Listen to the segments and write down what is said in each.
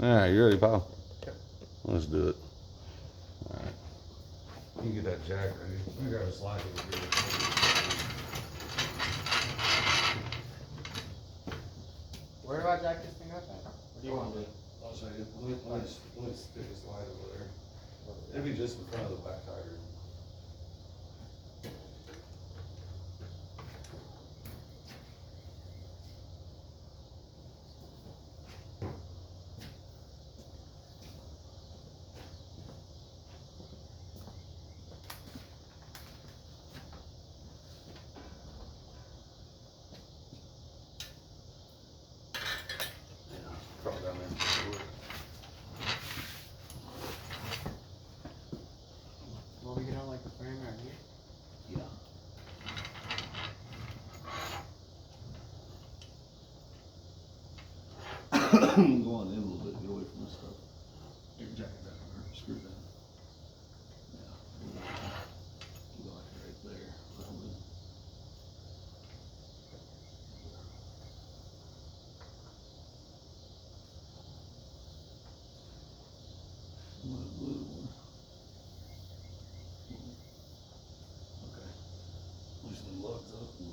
Alright, you ready, pal? Yep. Let's do it. Alright. You can get that jack ready. Let me grab a slide over here. Where do I jack this thing up at? Where do you want me? I'll show you. Let me stick a slide over there. It'll be just in front of the back tire. Crawl down there. Will we get on like the frame right here? Yeah. Go on in a little bit, get away from this stuff. Get your jacket down there, screw that. Yeah. Go like right there. Probably. Okay. Loosen the lugs up and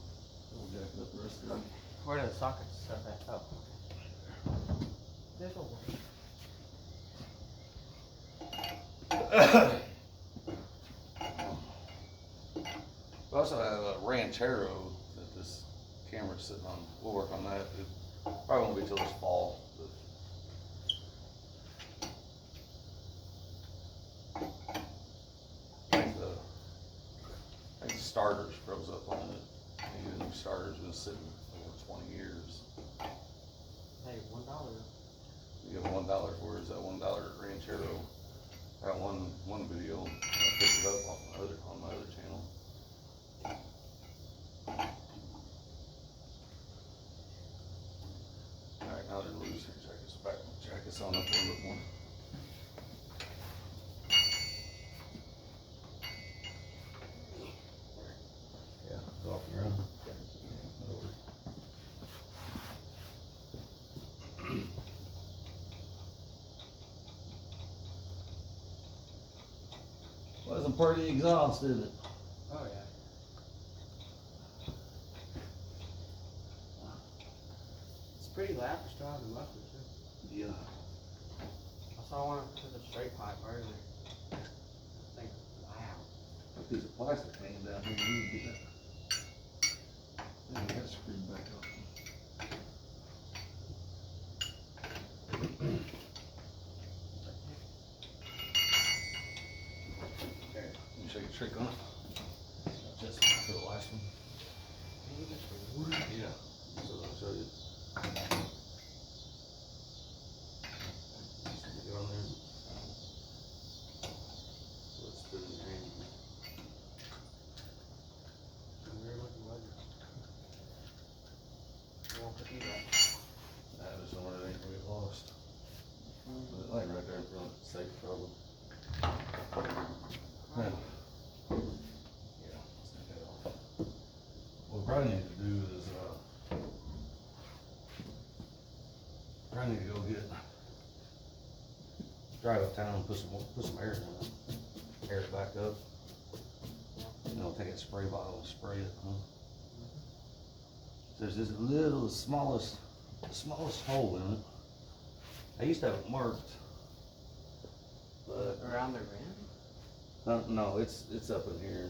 we'll jack it up the rest of it. Where do the sockets stuff at? Oh. There's a one. We also have a ranchero that this camera's sitting on. We'll work on that. It probably won't be till this fall. I think the starters froze up on it. The new starter's been sitting over 20 years. Hey, $1. You get $1 for it. Is that $1 ranchero? I got one video. I picked it up on my other channel. Alright, now they're loose. Jack this on up a little bit more. Yeah, go off your own. Wasn't part of the exhaust, is it? Oh yeah. It's pretty loud for still having muffler too. Yeah. I saw one with a straight pipe earlier. I think loud. That piece of plastic hanging down here. You need to get that. Then you got screwed back up. Okay, let me show you a trick on it. Just for the last one. Yeah, so I'll show you. Get on there. So it's spinning your hand. That is somewhere that ain't gonna get lost. But like right there in front, safe probably. Yeah. Yeah, let's take that off. What we probably need to do is, probably need to go drive uptown, put some air in it, air it back up. And then we'll take a spray bottle and spray it, huh? There's this little, the smallest hole in it. I used to have it marked, but Around the rim? no, it's up in here.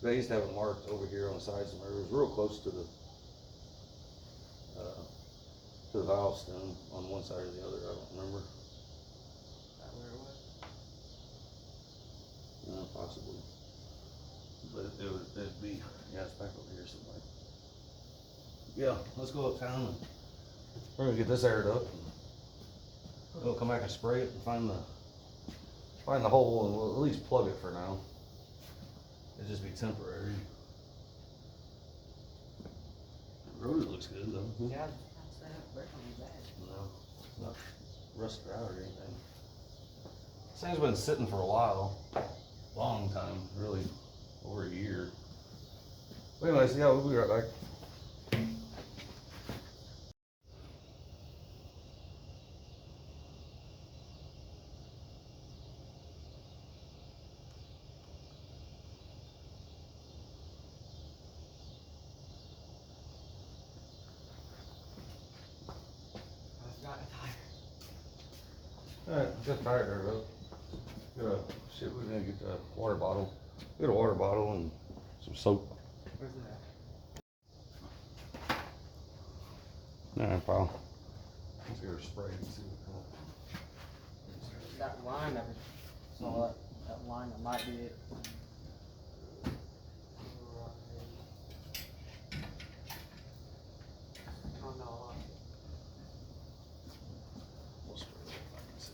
But I used to have it marked over here on the sides of the mirror. It was real close to the valve stem on one side or the other. I don't remember. Is that where it was? Possibly. But it'd be, yeah, it's back over here somewhere. Yeah, let's go uptown and we're gonna get this aired up. And we'll come back and spray it and find the hole, and we'll at least plug it for now. It'll just be temporary. The rotor looks good though. Yeah, that's that brick on the back. No, it's not rusted out or anything. This thing's been sitting for a while, long time, really over a year. But anyways, yeah, we'll be right back. Alright, got the tire there, though. Shit, we're gonna get the water bottle. Get a water bottle and some soap. Where's it Nah, pal. Let's get her sprayed and see what at? That line never saw it. That line that might be it. Oh no. We'll spray it if I can see.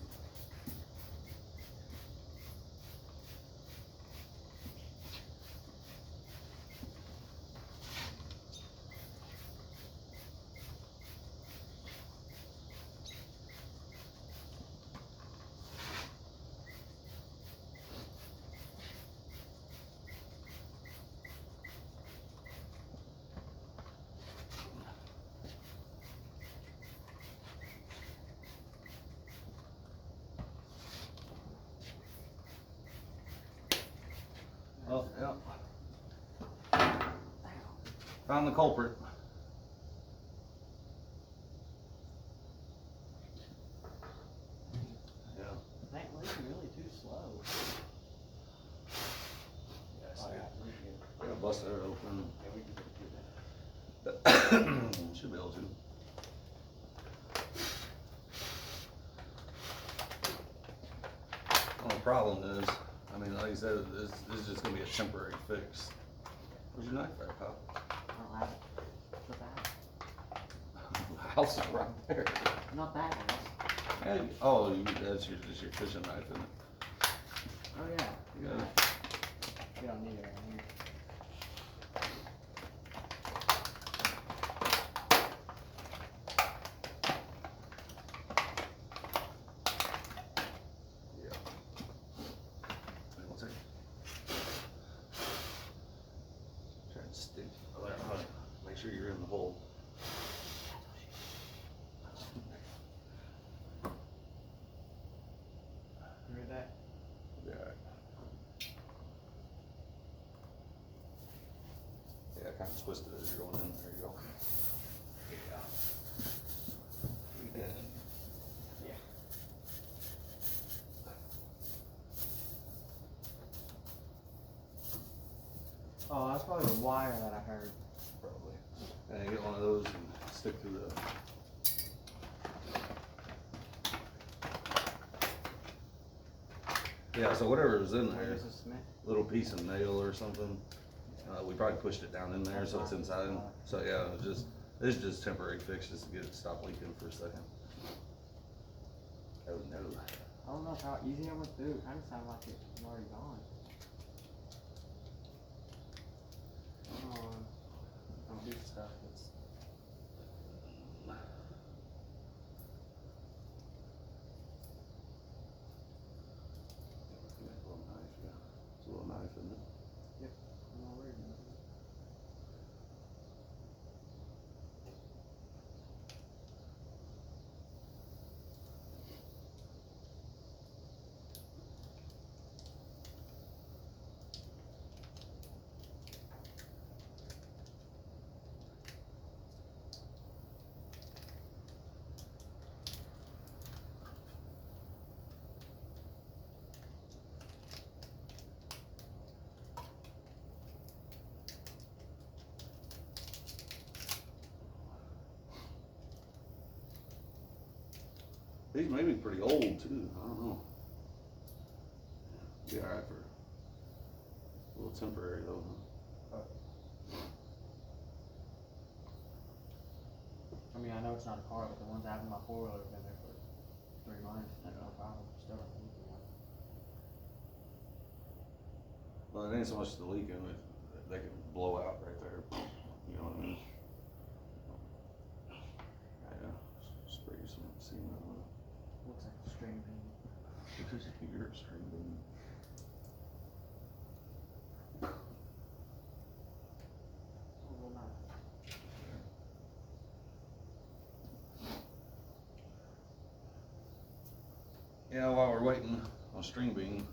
Oh, yeah. Found the culprit. Yeah. That was really too slow. Yeah, I see Oh, it. yeah, we I gotta bust it open. Yeah, we can do that. Should be able to. Well, the problem is, I mean, like I said, this is just gonna be a temporary fix. Where's your knife at, pal? I don't have it. Not that. The house is right there. Not that house. Hey, oh, that's just your fishing knife, isn't it? Oh yeah. Yeah. We don't need it right here. Yeah. We'll take. Try and stick. Oh, there, honey. Make sure you're in the hole. You heard that? Yeah. Yeah, kind of twisted as you're going in. There you go. Yeah. Yeah. Oh, that's probably the wire that I heard. Probably. And you get one of those and stick through the. Yeah, so whatever was in there, Where's the Smith? little piece of nail or something, we probably pushed it down in there so it's inside. So yeah, it's just temporary fix just to get it stop leaking for a second. Oh no. I don't know how easy I went through. It kind of sounded like it was already gone. Don't do stuff. It's Little knife, yeah. It's a little knife, isn't it? yep. I'm not worried about it. These may be pretty old too, I don't know. Be alright for a little temporary though, huh? I mean, I know it's not a car, but the ones I have in my four-wheeler have been there for 3 months. That's no problem. Still don't need one. Well, it ain't so much the leaking, they can blow out right there, you know what I mean? Yeah, spray some semen on it. Looks like a string bean. Because you're a string bean. A little knife. Yeah, while we're waiting on string bean,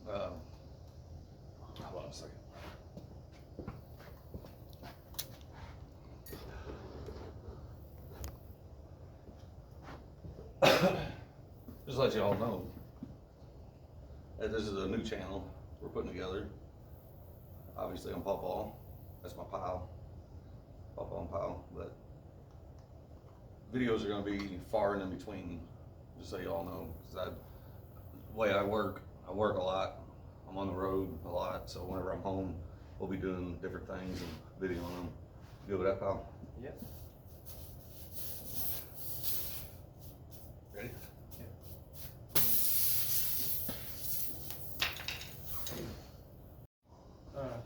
hold on a second. just let you all know that this is a new channel we're putting together. Obviously, I'm Pawpaw. That's my pal. Pawpaw and pal. But videos are going to be far and in between, just so you all know. Because the way I work a lot. I'm on the road a lot, so whenever I'm home, we'll be doing different things and videoing them. Good with that, pal? Yep. Ready?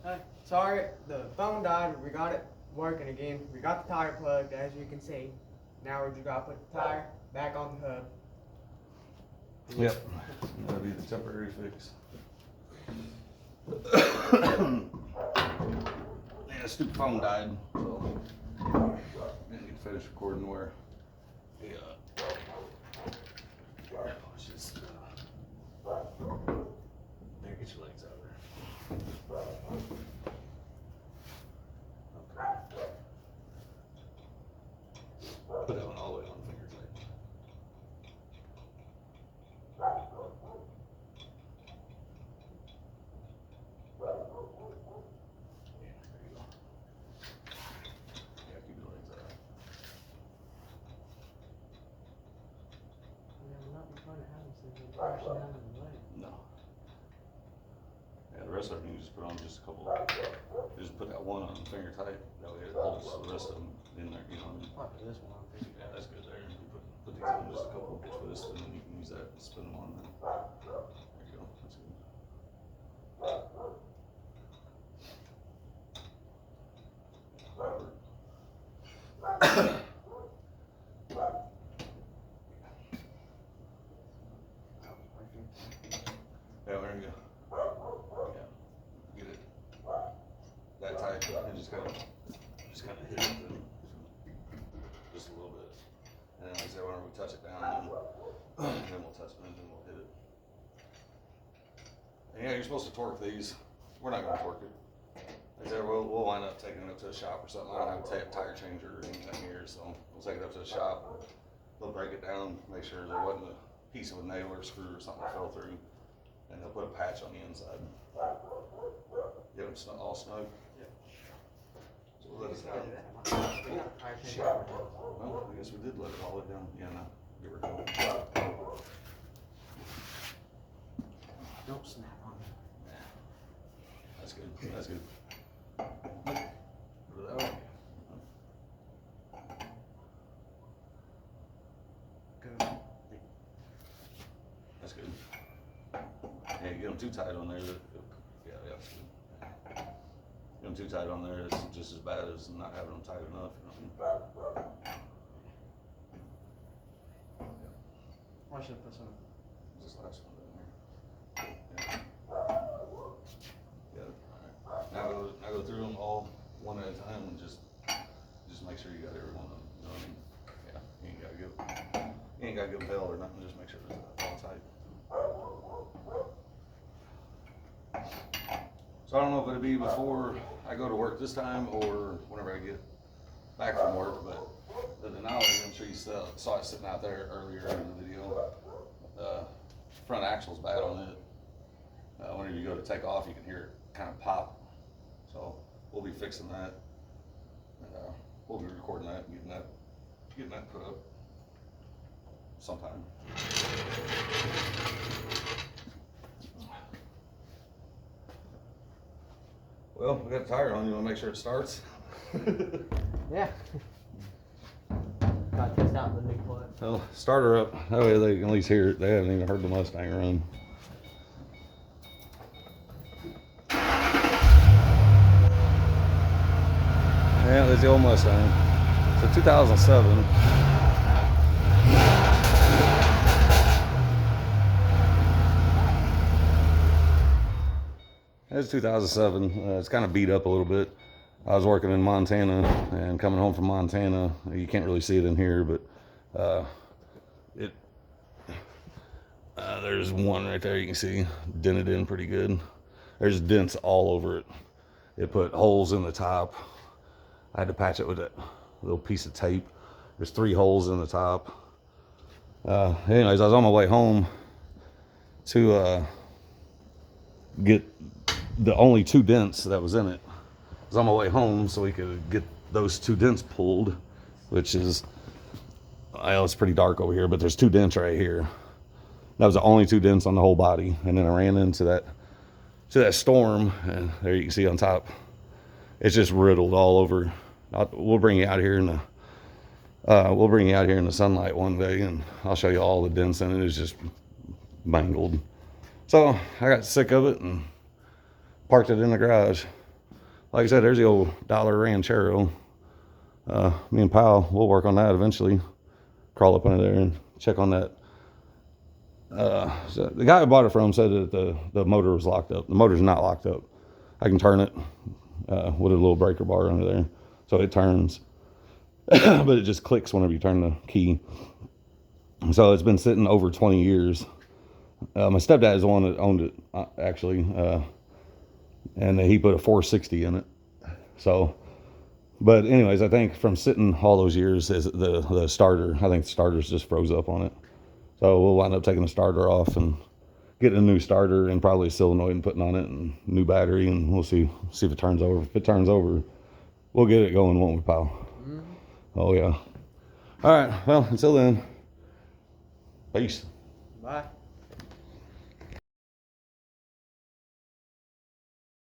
Hey, sorry, the phone died. We got it working again. We got the tire plugged, as you can see. Now we just gotta put the tire back on the hub. Yep. That'll be the temporary fix. Yeah, the stupid phone died, so I didn't get to finish recording where the just there, get your legs out there. Okay. Put that one all the way on the finger tight. No. Yeah, the rest of them you just put on just a couple. Just put that one on the finger tight. That way it holds the rest of them in there. You know what I mean? Probably this one. Yeah, that's good there. You put these on just a couple twists, and then you can use that and spin them on. There you go. That's good. Yeah, there you go. Yeah, get it that tight, and just kind of hit it then, just a little bit. And then like I said, whenever we touch it down, then we'll touch it, and then we'll hit it. And yeah, you're supposed to torque these. We're not going to torque it. Like I said, we'll wind up taking it up to a shop or something. I don't have a tire changer or anything here, so we'll take it up to the shop. They'll break it down, make sure there wasn't a piece of a nail or a screw or something that fell through. And they'll put a patch on the inside. Get them all snug. Yeah. So we'll let it down. Well, I guess we did let it all down. Yeah, no. Give her a go. Don't snap on me. Yeah. That's good. That's good. Put it that way. Good. That's good. Yeah, you get them too tight on there. Yeah, that's good. Get them too tight on there, it's just as bad as not having them tight enough. You know? I should put some. This last one down here. Yeah. Alright. Now go through them all one at a time and just make sure you got every one of them. You know what I mean? Yeah. You ain't gotta give a bell or nothing. Just make sure it's all tight. So I don't know if it'll be before I go to work this time or whenever I get back from work, but the Denali, I'm sure you saw it sitting out there earlier in the video. The front axle's bad on it. Whenever you go to take off, you can hear it kind of pop. So we'll be fixing that. And we'll be recording that and getting that put up sometime. Well, we got the tire on. You want to make sure it starts? Yeah. Gotta test out the new plug. Well, start her up. That way they can at least hear it. They haven't even heard the Mustang run. Yeah, there's the old Mustang. It's a 2007. It's 2007. It's kind of beat up a little bit. I was working in Montana and coming home from Montana. You can't really see it in here, but there's one right there you can see dented in pretty good. There's dents all over it. It put holes in the top. I had to patch it with that little piece of tape. There's 3 holes in the top. Anyways, I was on my way home to get the only 2 dents that was in it. I was on my way home so we could get those 2 dents pulled, which is, well, it's pretty dark over here, but there's 2 dents right here. That was the only 2 dents on the whole body. And then I ran into that storm, and there you can see on top, it's just riddled all over. We'll bring you out here in the sunlight one day, and I'll show you all the dents in it. It's just mangled. So I got sick of it and parked it in the garage. Like I said, there's the old Dollar Ranchero. Me and Pal, we'll work on that eventually. Crawl up under there and check on that. So the guy I bought it from said that the motor was locked up. The motor's not locked up. I can turn it with a little breaker bar under there, so it turns. But it just clicks whenever you turn the key. So it's been sitting over 20 years. My stepdad is the one that owned it, actually, and he put a 460 in it. So, but anyways, I think from sitting all those years, is the starter, I think the starter's just froze up on it. So we'll wind up taking the starter off and getting a new starter and probably a solenoid and putting on it and new battery, and we'll see if it turns over. If it turns over, we'll get it going, won't we, pal? Mm-hmm. Oh yeah. All right. Well, until then, peace. Bye.